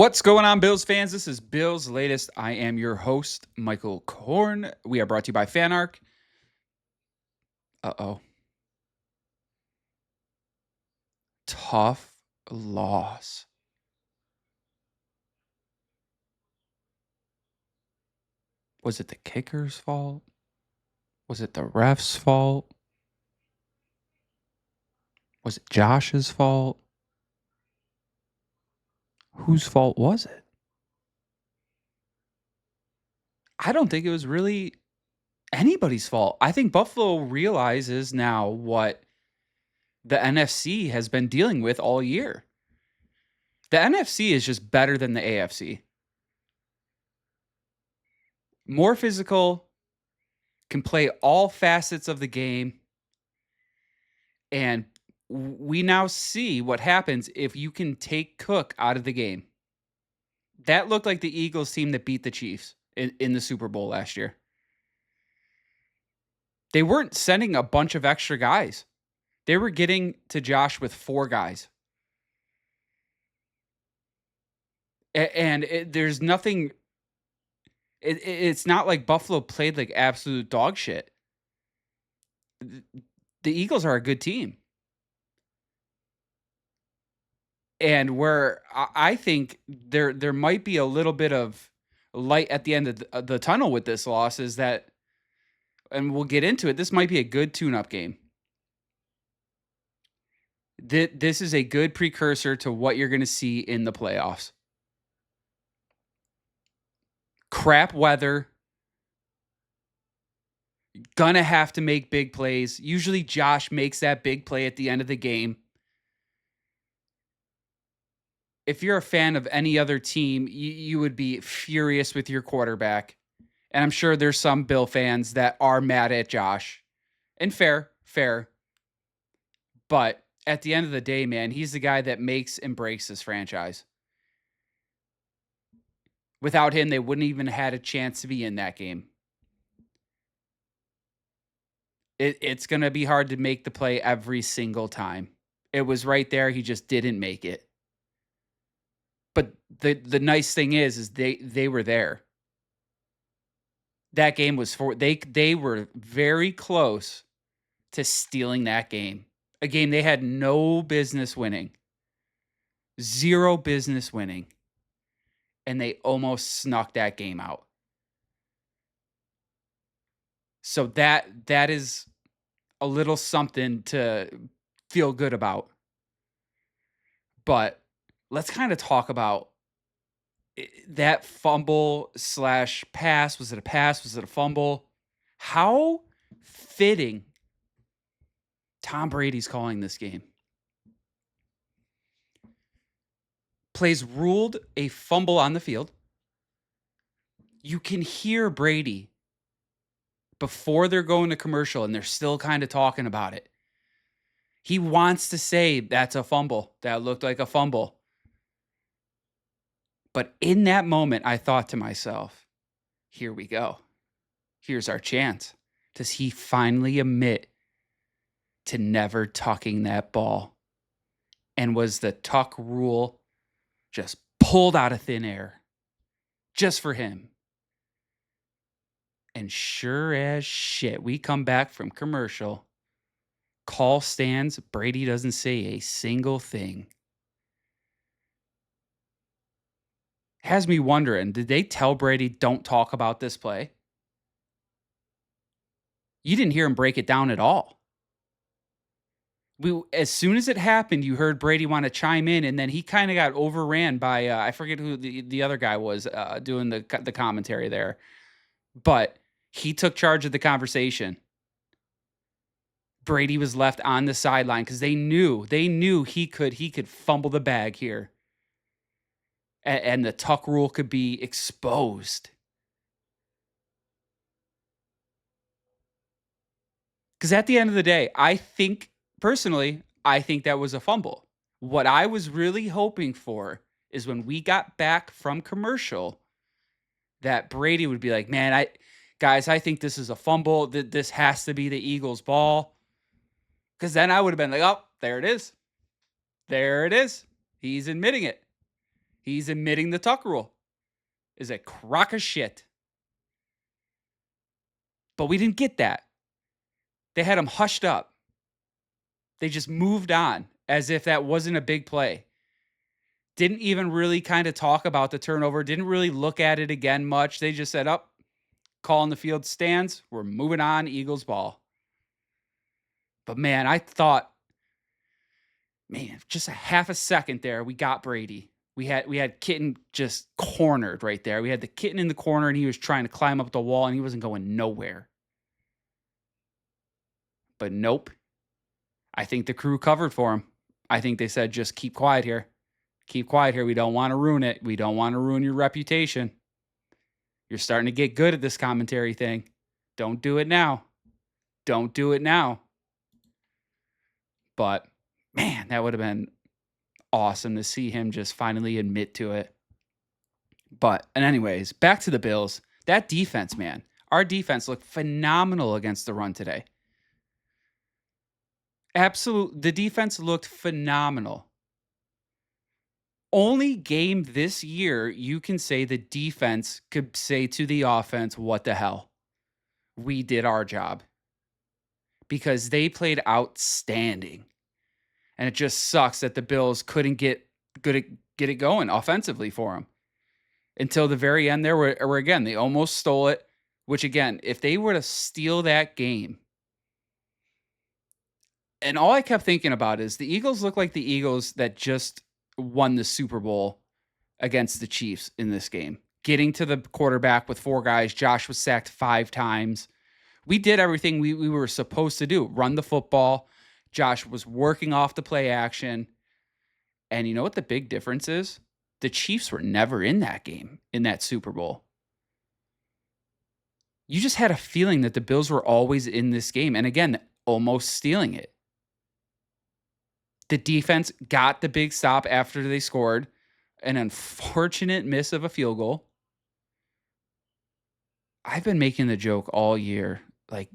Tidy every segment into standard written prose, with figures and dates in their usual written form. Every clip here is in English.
What's going on, Bills fans? This is Bills Latest. I am your host, Michael Korn. We are brought to you by FanArc. Uh-oh. Tough loss. Was it the kicker's fault? Was it the ref's fault? Was it Josh's fault? Whose fault was it? I don't think it was really anybody's fault. I think Buffalo realizes now what the NFC has been dealing with all year. The NFC is just better than the AFC. More physical, can play all facets of the game. And we now see what happens if you can take Cook out of the game. That looked like the Eagles team that beat the Chiefs in the Super Bowl last year. They weren't sending a bunch of extra guys. They were getting to Josh with 4 guys. And there's nothing. It's not like Buffalo played like absolute dog shit. The Eagles are a good team. And where I think there might be a little bit of light at the end of the tunnel with this loss is that, and we'll get into it, this might be a good tune-up game. This is a good precursor to what you're going to see in the playoffs. Crap weather. Gonna have to make big plays. Usually Josh makes that big play at the end of the game. If you're a fan of any other team, you would be furious with your quarterback. And I'm sure there's some Bill fans that are mad at Josh. And fair. But at the end of the day, man, he's the guy that makes and breaks this franchise. Without him, they wouldn't even have had a chance to be in that game. It's going to be hard to make the play every single time. It was right there. He just didn't make it. But the nice thing is they were there. That game was they were very close to stealing that game. A game they had no business winning. 0 business winning. And they almost snuck that game out. So that is a little something to feel good about. But let's kind of talk about that fumble / pass. Was it a pass? Was it a fumble? How fitting Tom Brady's calling this game. Plays ruled a fumble on the field. You can hear Brady before they're going to commercial, and they're still kind of talking about it. He wants to say that's a fumble. That looked like a fumble. But in that moment, I thought to myself, here we go. Here's our chance. Does he finally admit to never tucking that ball? And was the tuck rule just pulled out of thin air just for him? And sure as shit, we come back from commercial. Call stands. Brady doesn't say a single thing. Has me wondering, did they tell Brady, don't talk about this play? You didn't hear him break it down at all. As soon as it happened, you heard Brady want to chime in, and then he kind of got overran by, I forget who the other guy was doing the commentary there. But he took charge of the conversation. Brady was left on the sideline because they knew he could fumble the bag here. And the tuck rule could be exposed. Because at the end of the day, personally, I think that was a fumble. What I was really hoping for is when we got back from commercial, that Brady would be like, man, I think this is a fumble. This has to be the Eagles' ball. Because then I would have been like, oh, there it is. There it is. He's admitting it. He's admitting the Tuck rule is a crock of shit. But we didn't get that. They had him hushed up. They just moved on as if that wasn't a big play. Didn't even really kind of talk about the turnover. Didn't really look at it again much. They just said, up, call in the field stands. We're moving on. Eagles ball. But man, I thought, just a half a second there, we got Brady. We had Kitten just cornered right there. We had the Kitten in the corner, and he was trying to climb up the wall, and he wasn't going nowhere. But nope. I think the crew covered for him. I think they said, just keep quiet here. Keep quiet here. We don't want to ruin it. We don't want to ruin your reputation. You're starting to get good at this commentary thing. Don't do it now. Don't do it now. But, man, that would have been awesome to see him just finally admit to it. But, and anyways, back to the Bills. That defense, man. Our defense looked phenomenal against the run today. The defense looked phenomenal. Only game this year you can say the defense could say to the offense, what the hell? We did our job. Because they played outstanding. And it just sucks that the Bills couldn't get it going offensively for them. Until the very end there, where again, they almost stole it. Which again, if they were to steal that game, and all I kept thinking about is the Eagles look like the Eagles that just won the Super Bowl against the Chiefs in this game. Getting to the quarterback with 4 guys. Josh was sacked 5 times. We did everything we were supposed to do. Run the football. Josh was working off the play action. And you know what the big difference is? The Chiefs were never in that game, in that Super Bowl. You just had a feeling that the Bills were always in this game. And again, almost stealing it. The defense got the big stop after they scored. An unfortunate miss of a field goal. I've been making the joke all year. Like,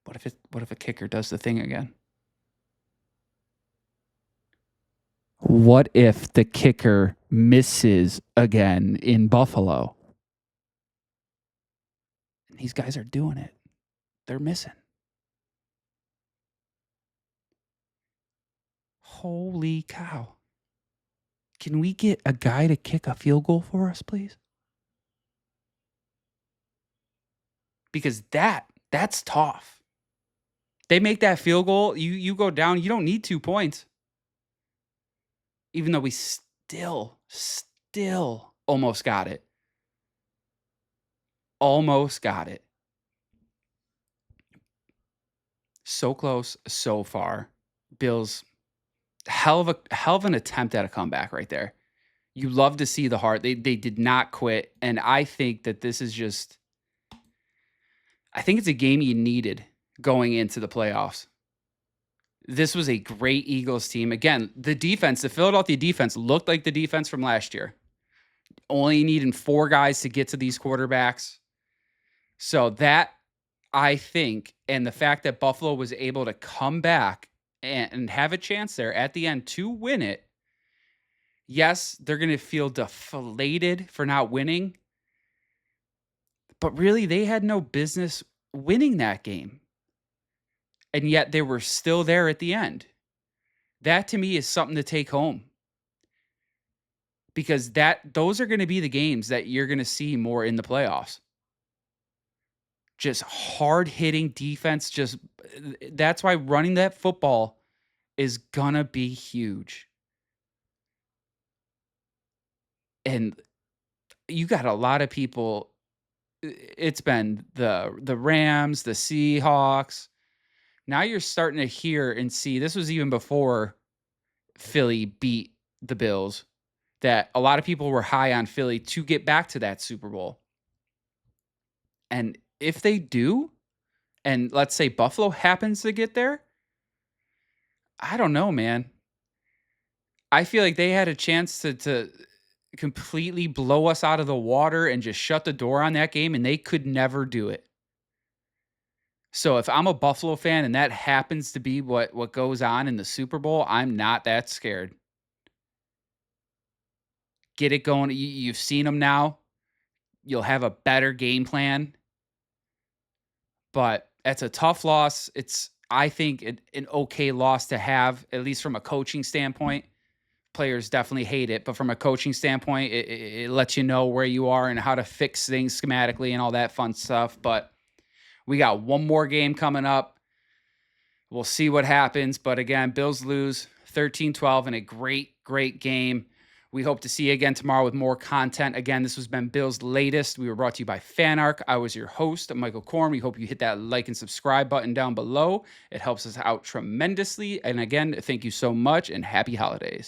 what if a kicker does the thing again? What if the kicker misses again in Buffalo? And these guys are doing it. They're missing. Holy cow. Can we get a guy to kick a field goal for us, please? Because that's tough. They make that field goal, you go down, you don't need 2 points. Even though we still almost got it. Almost got it. So close, so far. Bills, hell of an attempt at a comeback right there. You love to see the heart. They did not quit. And I think that this is just, I think it's a game you needed going into the playoffs. This was a great Eagles team. Again, the Philadelphia defense looked like the defense from last year. Only needing 4 guys to get to these quarterbacks. So that, I think, and the fact that Buffalo was able to come back and have a chance there at the end to win it. Yes, they're going to feel deflated for not winning. But really, they had no business winning that game. And yet they were still there at the end. That to me is something to take home. Because those are going to be the games that you're going to see more in the playoffs. Just hard-hitting defense. That's why running that football is going to be huge. And you got a lot of people. It's been the Rams, the Seahawks. Now you're starting to hear and see, this was even before Philly beat the Bills, that a lot of people were high on Philly to get back to that Super Bowl. And if they do, and let's say Buffalo happens to get there, I don't know, man. I feel like they had a chance to completely blow us out of the water and just shut the door on that game, and they could never do it. So if I'm a Buffalo fan and that happens to be what goes on in the Super Bowl, I'm not that scared. Get it going. You've seen them now. You'll have a better game plan, but it's a tough loss. It's, I think, an okay loss to have, at least from a coaching standpoint. Players definitely hate it, but from a coaching standpoint, it lets you know where you are and how to fix things schematically and all that fun stuff. But we got one more game coming up. We'll see what happens. But again, Bills lose 13-12 in a great, great game. We hope to see you again tomorrow with more content. Again, this has been Bill's Latest. We were brought to you by FanArc. I was your host, Michael Korn. We hope you hit that like and subscribe button down below. It helps us out tremendously. And again, thank you so much and happy holidays.